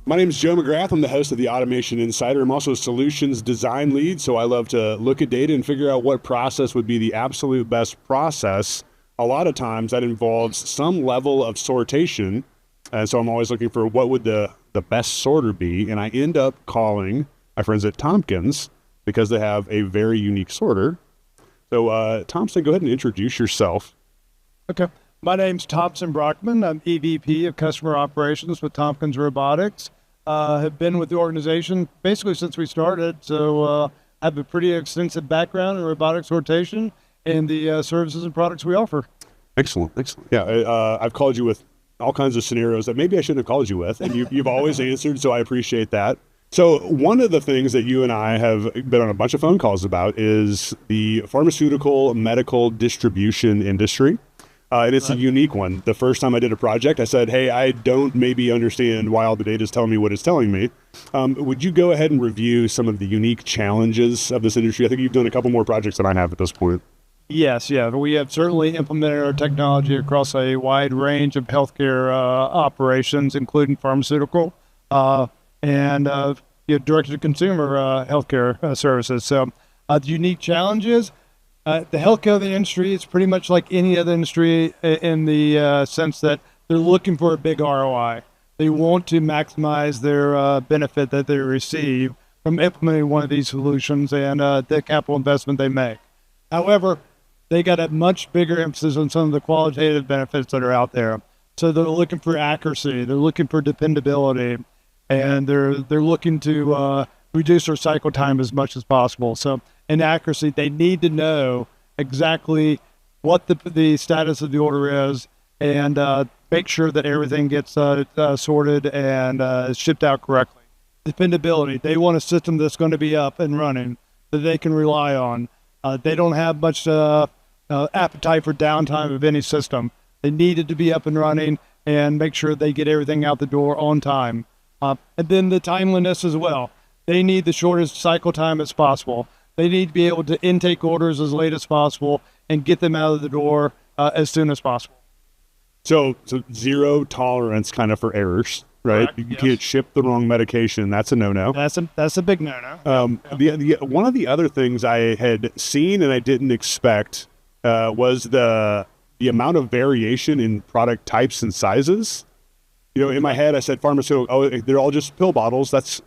My name is Joe McGrath. I'm the host of the Automation Insider. I'm also a solutions design lead, so I love to look at data and figure out what process would be the absolute best process. A lot of times that involves some level of sortation, and so I'm always looking for what would the best sorter be, and I end up calling my friends at Tompkins because they have a very unique sorter. So Thompson, go ahead and introduce yourself. Okay. My name's Thompson Brockman. I'm EVP of Customer Operations with Tompkins Robotics. Have been with the organization basically since we started, so I have a pretty extensive background in robotic sortation and the services and products we offer. Excellent, excellent. Yeah, I've called you with all kinds of scenarios that maybe I shouldn't have called you with, and you've always answered, so I appreciate that. So one of the things that you and I have been on a bunch of phone calls about is the pharmaceutical medical distribution industry. And it's a unique one. The first time I did a project, I said, hey, I don't maybe understand why all the data is telling me what it's telling me. Would you go ahead and review some of the unique challenges of this industry? I think you've done a couple more projects than I have at this point. Yes, yeah. We have certainly implemented our technology across a wide range of healthcare operations, including pharmaceutical and direct-to-consumer healthcare services. So the unique challenges, the healthcare industry is pretty much like any other industry in the sense that they're looking for a big ROI. They want to maximize their benefit that they receive from implementing one of these solutions and the capital investment they make. However, they got a much bigger emphasis on some of the qualitative benefits that are out there. So they're looking for accuracy, they're looking for dependability, and they're looking to reduce their cycle time as much as possible. So in accuracy, they need to know exactly what the status of the order is and make sure that everything gets sorted and shipped out correctly. Dependability, they want a system that's going to be up and running that they can rely on. They don't have much appetite for downtime of any system. They need it to be up and running and make sure they get everything out the door on time. And then the timeliness as well. They need the shortest cycle time as possible. They need to be able to intake orders as late as possible and get them out of the door as soon as possible. So zero tolerance kind of for errors, right? Correct, You can't ship the wrong medication. That's a no-no. That's a big no-no. One of the other things I had seen and I didn't expect was the amount of variation in product types and sizes. You know, in my head, I said pharmaceutical. Oh, they're all just pill bottles. That's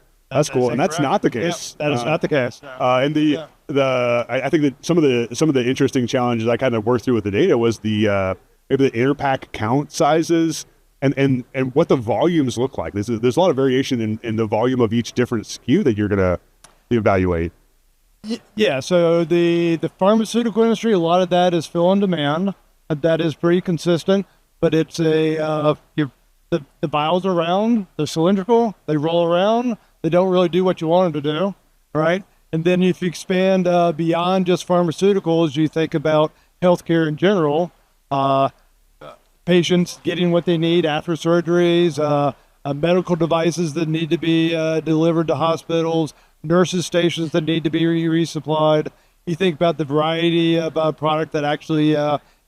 cool, and that's not the case. Yeah, that is not the case. I think that some of the interesting challenges I kind of worked through with the data was the maybe the interpack count sizes and what the volumes look like. There's a lot of variation in the volume of each different SKU that you're gonna evaluate. Yeah, so the pharmaceutical industry, a lot of that is fill on demand. That is pretty consistent, but it's the vials are round, they're cylindrical, they roll around, they don't really do what you want them to do, right? And then if you expand beyond just pharmaceuticals, you think about healthcare in general, patients getting what they need after surgeries, medical devices that need to be delivered to hospitals, nurses' stations that need to be resupplied. You think about the variety of product that actually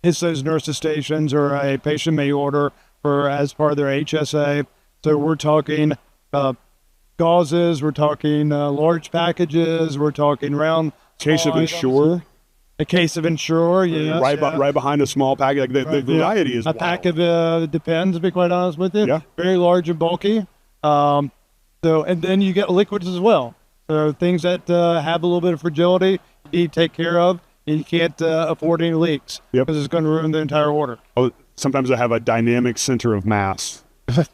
hits those nurses' stations or a patient may order for as part of their HSA. So we're talking gauzes, we're talking large packages, we're talking round. Case of Ensure. A case of Ensure, yes. Right behind a small package. Like the variety is a wild. pack of Depends, to be quite honest with you. Yeah. Very large and bulky. And then you get liquids as well. So things that have a little bit of fragility, you need to take care of, and you can't afford any leaks because it's going to ruin the entire order. Oh, sometimes I have a dynamic center of mass.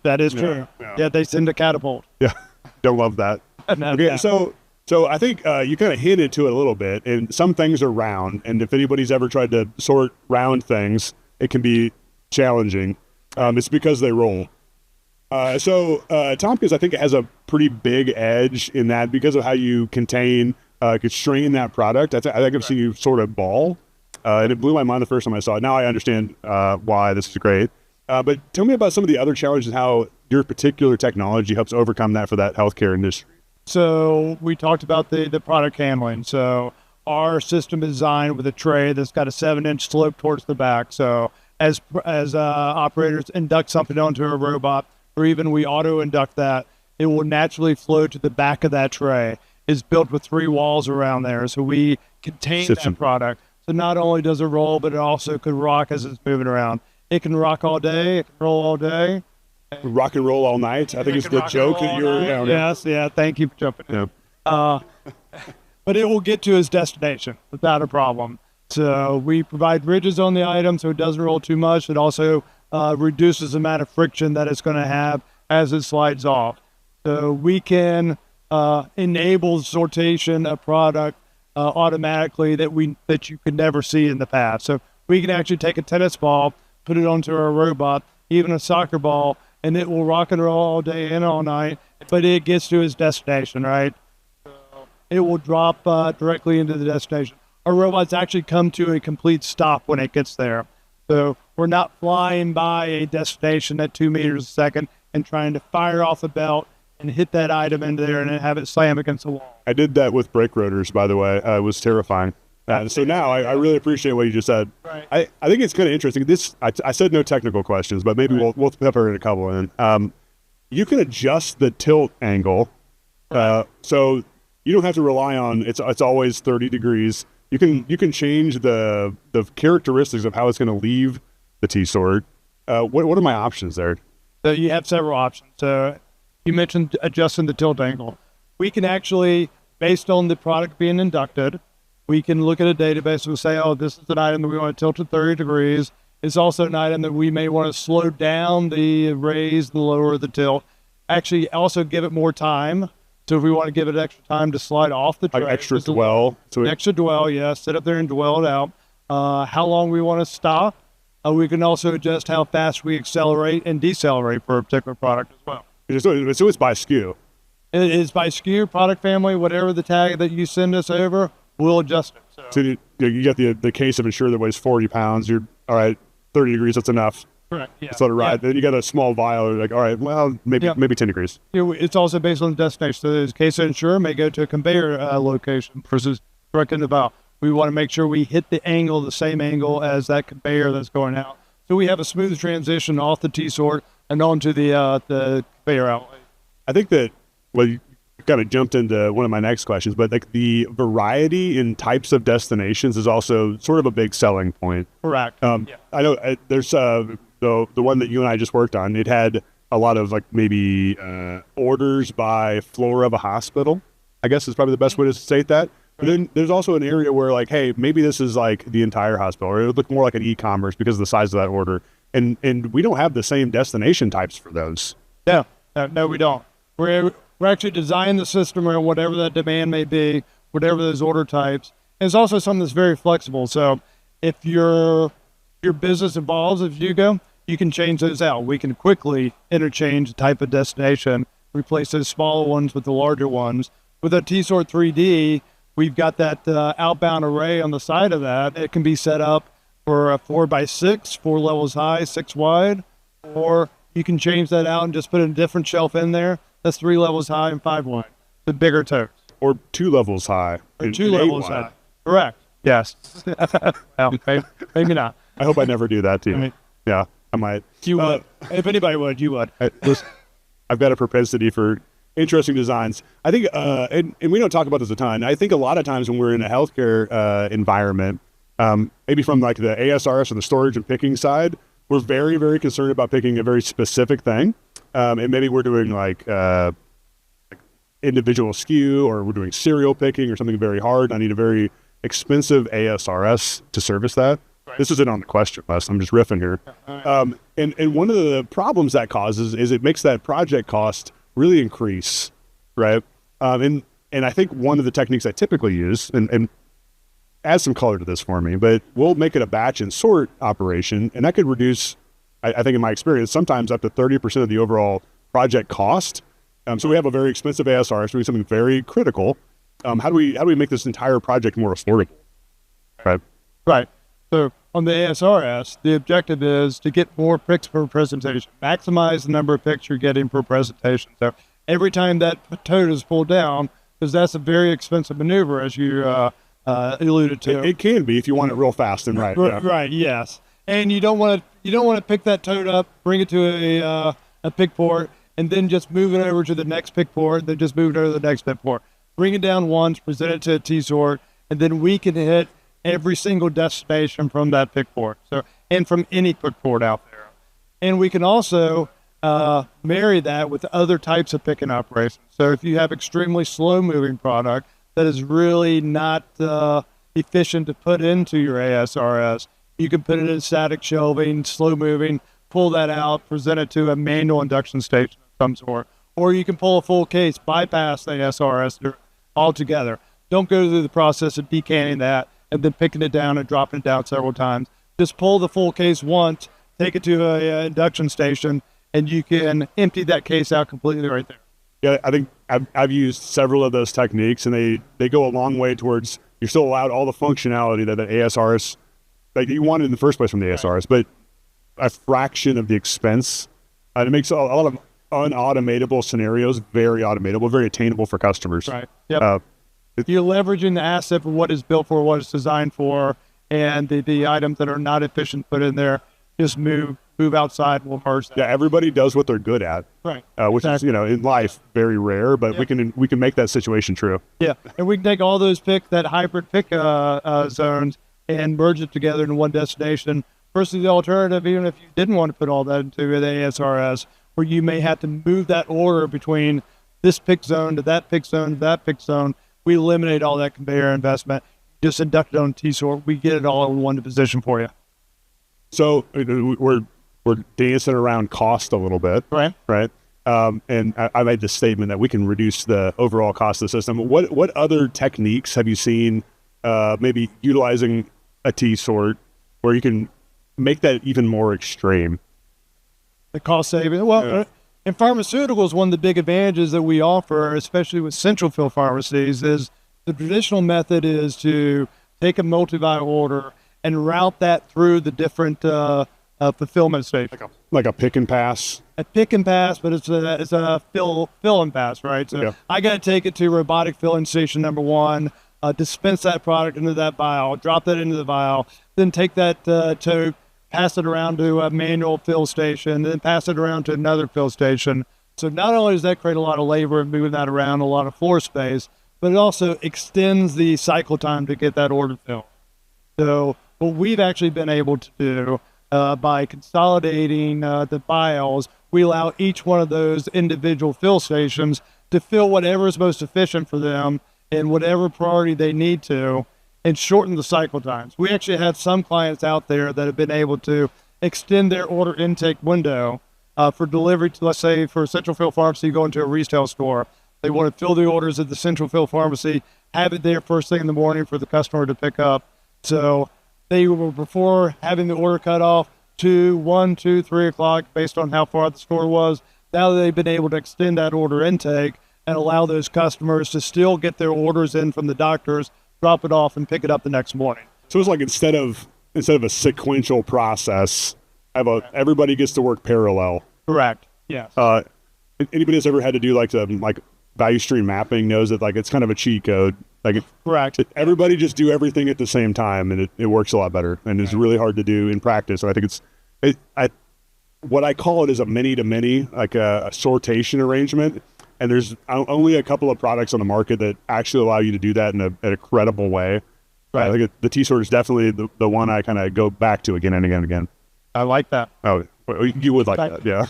That is true. Yeah, they send a catapult. Yeah, don't love that. Okay, so I think you kind of hinted to it a little bit, and some things are round, and if anybody's ever tried to sort round things, it can be challenging. It's because they roll. Tompkins, I think, it has a pretty big edge in that because of how you constrain that product. I think I've seen you sort of ball, and it blew my mind the first time I saw it. Now I understand why this is great. But tell me about some of the other challenges, how your particular technology helps overcome that for that healthcare industry. So we talked about the product handling. So our system is designed with a tray that's got a 7-inch slope towards the back. So as operators induct something onto a robot, or even we auto induct that, it will naturally flow to the back of that tray. It's built with 3 walls around there, so we contain that product. So not only does it roll, but it also could rock as it's moving around. It can rock all day. It can roll all day. Rock and roll all night. I think it's the joke that you're. Yes, yeah. Thank you for jumping in. Yeah. But it will get to its destination without a problem. So we provide ridges on the item so it doesn't roll too much. It also reduces the amount of friction that it's going to have as it slides off. So we can enable sortation of product automatically that you could never see in the past. So we can actually take a tennis ball, put it onto our robot, even a soccer ball, and it will rock and roll all day and all night, but it gets to its destination, right? So it will drop directly into the destination. Our robots actually come to a complete stop when it gets there. So we're not flying by a destination at 2 meters a second and trying to fire off a belt and hit that item into there and then have it slam against the wall. I did that with brake rotors, by the way. It was terrifying. So now I really appreciate what you just said. Right. I think it's kind of interesting. I said no technical questions, but maybe we'll pepper in a couple in. You can adjust the tilt angle, so you don't have to rely on it's always 30 degrees. You can change the characteristics of how it's going to leave the T-sort. What are my options there? So you have several options. So you mentioned adjusting the tilt angle. We can actually, based on the product being inducted, we can look at a database and say, oh, this is an item that we want to tilt to 30 degrees. It's also an item that we may want to slow down the raise, the lower the tilt. Actually, also give it more time. So if we want to give it extra time to slide off the tray. Like extra dwell. Extra dwell, yeah. Sit up there and dwell it out. How long we want to stop. We can also adjust how fast we accelerate and decelerate for a particular product as well. So it's by SKU. It is by SKU, product family, whatever the tag that you send us over, we'll adjust it. So you get the case of Ensure that weighs 40 pounds. You're all right, 30 degrees, that's enough. Correct, yeah. Let's let it ride. Yeah. Then you got a small vial, like, all right, well, maybe 10 degrees. It's also based on the destination. So the case of Ensure may go to a conveyor location versus direct in the vial. We want to make sure we hit the angle, the same angle as that conveyor that's going out. So we have a smooth transition off the T-sort and onto the conveyor outlet. I think that, well, you kind of jumped into one of my next questions, but like the variety in types of destinations is also sort of a big selling point. Correct. I know there's the one that you and I just worked on. It had a lot of like maybe orders by floor of a hospital, I guess is probably the best way to state that. But then there's also an area where like, hey, maybe this is like the entire hospital, or it would look more like an e-commerce because of the size of that order. And we don't have the same destination types for those. Yeah, no, we don't. We're actually designing the system or whatever that demand may be, whatever those order types. And it's also something that's very flexible. So if your business evolves, if you go, you can change those out. We can quickly interchange the type of destination, replace those smaller ones with the larger ones. With a T-Sort 3D, we've got that outbound array on the side of that. It can be set up for a 4x6, 4 levels high, 6 wide, or you can change that out and just put a different shelf in there. That's 3 levels high and 5 wide. The bigger totes. Or 2 levels high. Or 2 levels high. Correct. Yes. Well, maybe not. I hope I never do that to you. Yeah, I might. You would. If anybody would, you would. Listen, I've got a propensity for interesting designs. I think, and we don't talk about this a ton. I think a lot of times when we're in a healthcare environment, maybe from like the ASRS or the storage and picking side, we're very, very concerned about picking a very specific thing. And maybe we're doing like individual SKU, or we're doing serial picking or something very hard. I need a very expensive ASRS to service that. Right. This isn't on the question list. I'm just riffing here. And one of the problems that causes is it makes that project cost really increase, right? And I think one of the techniques I typically use, and add some color to this for me, but we'll make it a batch and sort operation, and that could reduce, I think in my experience, sometimes up to 30% of the overall project cost. So we have a very expensive ASR, so we do something very critical. How do we make this entire project more affordable? Right. Right. So on the ASRS, the objective is to get more picks per presentation, maximize the number of picks you're getting per presentation. So every time that tote is pulled down, because that's a very expensive maneuver, as you alluded to. It can be if you want it real fast and right. Yeah. Right. Yes. And you don't want to pick that tote up, bring it to a pick port, and then just move it over to the next pick port, then just move it over to the next pick port. Bring it down once, present it to a T-sort, and then we can hit every single destination from that pick port. So, and from any pick port out there. And we can also marry that with other types of picking operations. So if you have extremely slow moving product that is really not efficient to put into your ASRS, you can put it in static shelving, slow moving, pull that out, present it to a manual induction station of some sort. Or you can pull a full case, bypass the ASRS altogether. Don't go through the process of decanting that and then picking it down and dropping it down several times. Just pull the full case once, take it to a induction station, and you can empty that case out completely right there. Yeah, I think I've used several of those techniques, and they go a long way towards, you're still allowed all the functionality that the ASRS, like you wanted in the first place from the ASRS, but a fraction of the expense. It makes a lot of unautomatable scenarios very automatable, very attainable for customers. Right. Yep. You're leveraging the asset for what it's built for, what it's designed for, and the items that are not efficient put in there, just move outside, we'll merge that. Yeah, everybody does what they're good at. Right. Which is, in life, very rare, but we can make that situation true. Yeah, and we can take all those that hybrid pick zones and merge it together in one destination versus the alternative, even if you didn't want to put all that into the ASRS, where you may have to move that order between this pick zone to that pick zone to that pick zone. We eliminate all that conveyor investment, just induct it on T-sort. We get it all in one position for you. So we're dancing around cost a little bit, right? And I made this statement that we can reduce the overall cost of the system. What other techniques have you seen, maybe utilizing a T-sort, where you can make that even more extreme? The cost saving. Well, in pharmaceuticals, one of the big advantages that we offer, especially with central fill pharmacies, is the traditional method is to take a multi-vial order and route that through the different fulfillment stations. Like a pick and pass? A pick and pass, but it's a fill and pass, right? So I got to take it to robotic filling station number 1, dispense that product into that vial, drop that into the vial, then take that tote, pass it around to a manual fill station, then pass it around to another fill station. So not only does that create a lot of labor and moving that around, a lot of floor space, but it also extends the cycle time to get that order filled. So what we've actually been able to do by consolidating the vials, we allow each one of those individual fill stations to fill whatever is most efficient for them in whatever priority they need to, and shorten the cycle times. We actually have some clients out there that have been able to extend their order intake window for delivery to, let's say, for a central fill pharmacy, go into a retail store. They want to fill the orders at the central fill pharmacy, have it there first thing in the morning for the customer to pick up. So they were, before having the order cut off, 2, 1, 2, 3 o'clock, based on how far the store was. Now they've been able to extend that order intake and allow those customers to still get their orders in from the doctors, drop it off, and pick it up the next morning. So it's like instead of a sequential process, everybody gets to work parallel. Correct. Yes. Anybody that's ever had to do like value stream mapping knows that it's kind of a cheat code. Correct. Everybody just do everything at the same time, and it works a lot better. And it's really hard to do in practice. And I think what I call it is a many-to-many, like a sortation arrangement. And there's only a couple of products on the market that actually allow you to do that in a credible way. Right. I think the T-sort is definitely the one I kind of go back to again and again and again. I like that. Oh, you would like that, yeah.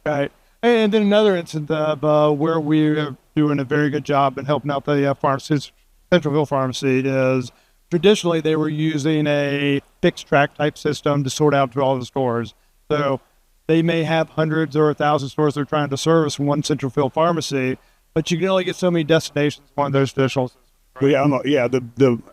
Right. And then another instance of where we're doing a very good job in helping out the central fill pharmacy is traditionally they were using a fixed track type system to sort out to all the stores. So they may have hundreds or 1,000 stores they're trying to service from one central fill pharmacy, but you can only get so many destinations on one of those traditional systems. Right?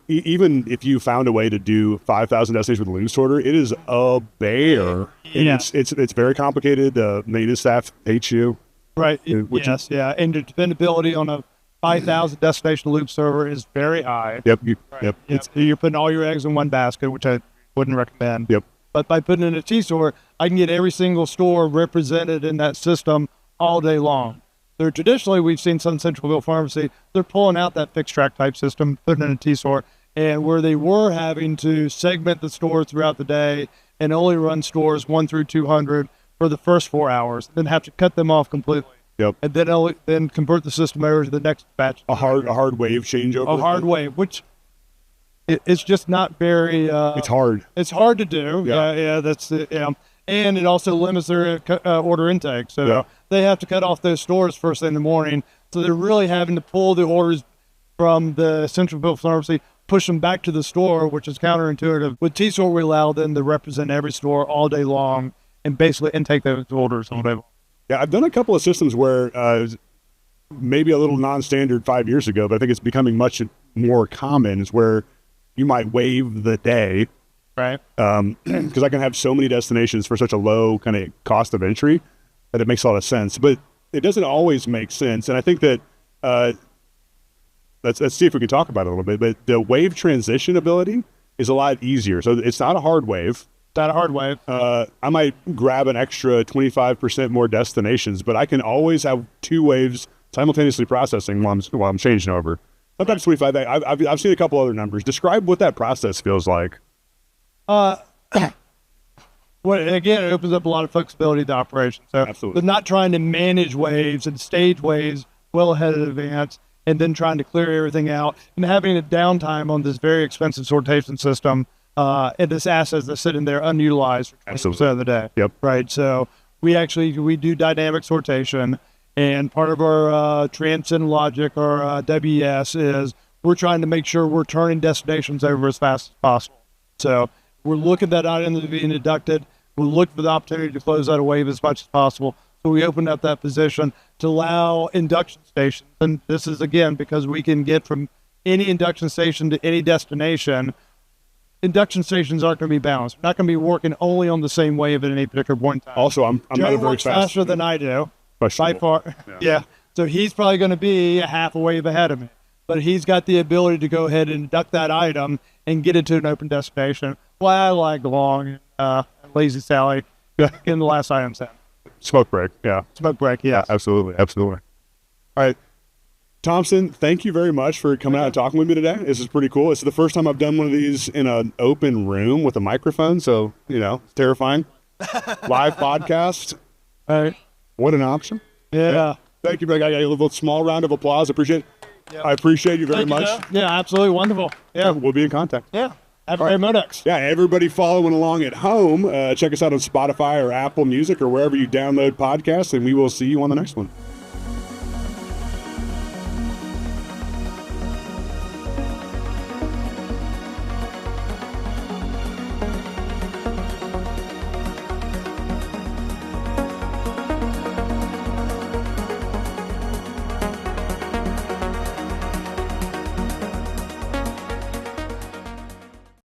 Even if you found a way to do 5,000 destinations with a loose order, it is a bear. Yeah. It's very complicated. The maintenance staff hates you. Right. And the dependability on a 5,000 destination loop server is very high. Yep. Yep. You're putting all your eggs in one basket, which I wouldn't recommend. Yep. But by putting in a T-store, I can get every single store represented in that system all day long. So traditionally, we've seen some central fill pharmacy, they're pulling out that fixed track type system, putting in a T-store, and where they were having to segment the stores throughout the day and only run stores 1 through 200, for the first 4 hours, then have to cut them off completely. Yep. And then convert the system over to the next batch. A hard wave changeover. A hard wave, which it's just not very. It's hard. It's hard to do. Yeah. That's it. Yeah. And it also limits their order intake. So they have to cut off those stores first thing in the morning. So they're really having to pull the orders from the central field pharmacy, push them back to the store, which is counterintuitive. With T-Sort, we allow them to represent every store all day long and basically intake those orders all day long. Yeah, I've done a couple of systems where maybe a little non-standard 5 years ago, but I think it's becoming much more common, is where you might waive the day. Right. Because I can have so many destinations for such a low kind of cost of entry that it makes a lot of sense. But it doesn't always make sense. And I think that let's see if we can talk about it a little bit. But the wave transition ability is a lot easier. So it's not a hard wave. Not a hard wave. I might grab an extra 25% more destinations, but I can always have 2 waves simultaneously processing while I'm changing over. Sometimes 25. I've seen a couple other numbers. Describe what that process feels like. Well, again, it opens up a lot of flexibility to the operation. So Absolutely. they're not trying to manage waves and stage waves well ahead in advance, and then trying to clear everything out and having a downtime on this very expensive sortation system. And this assets that's sitting there unutilized for 20% of the day. Yep. Right. So we do dynamic sortation, and part of our transcend logic, or WES, is we're trying to make sure we're turning destinations over as fast as possible. So we're looking at that item that's being deducted. We'll look for the opportunity to close out a wave as much as possible. So we opened up that position to allow induction stations. And this is, again, because we can get from any induction station to any destination. Induction stations aren't going to be balanced. We're not going to be working only on the same wave at any particular point in time. Also, I'm not a very works fast. faster than I do, by far. Yeah. So he's probably going to be a half a wave ahead of me. But he's got the ability to go ahead and induct that item and get it to an open destination. Well, I lag along Lazy Sally in the last item set. Smoke break. Yeah. Smoke break, yes. Yeah, absolutely. Absolutely. All right. Thompson, thank you very much for coming out and talking with me today. This is pretty cool. It's the first time I've done one of these in an open room with a microphone, so, it's terrifying. Live podcast. All right. What an option. Yeah. Thank you. I got a little small round of applause. Appreciate it. Yep. I appreciate you very much. Yeah, absolutely wonderful. Yeah. We'll be in contact. Yeah. Have a great MODEX. Yeah, everybody following along at home, check us out on Spotify or Apple Music or wherever you download podcasts, and we will see you on the next one.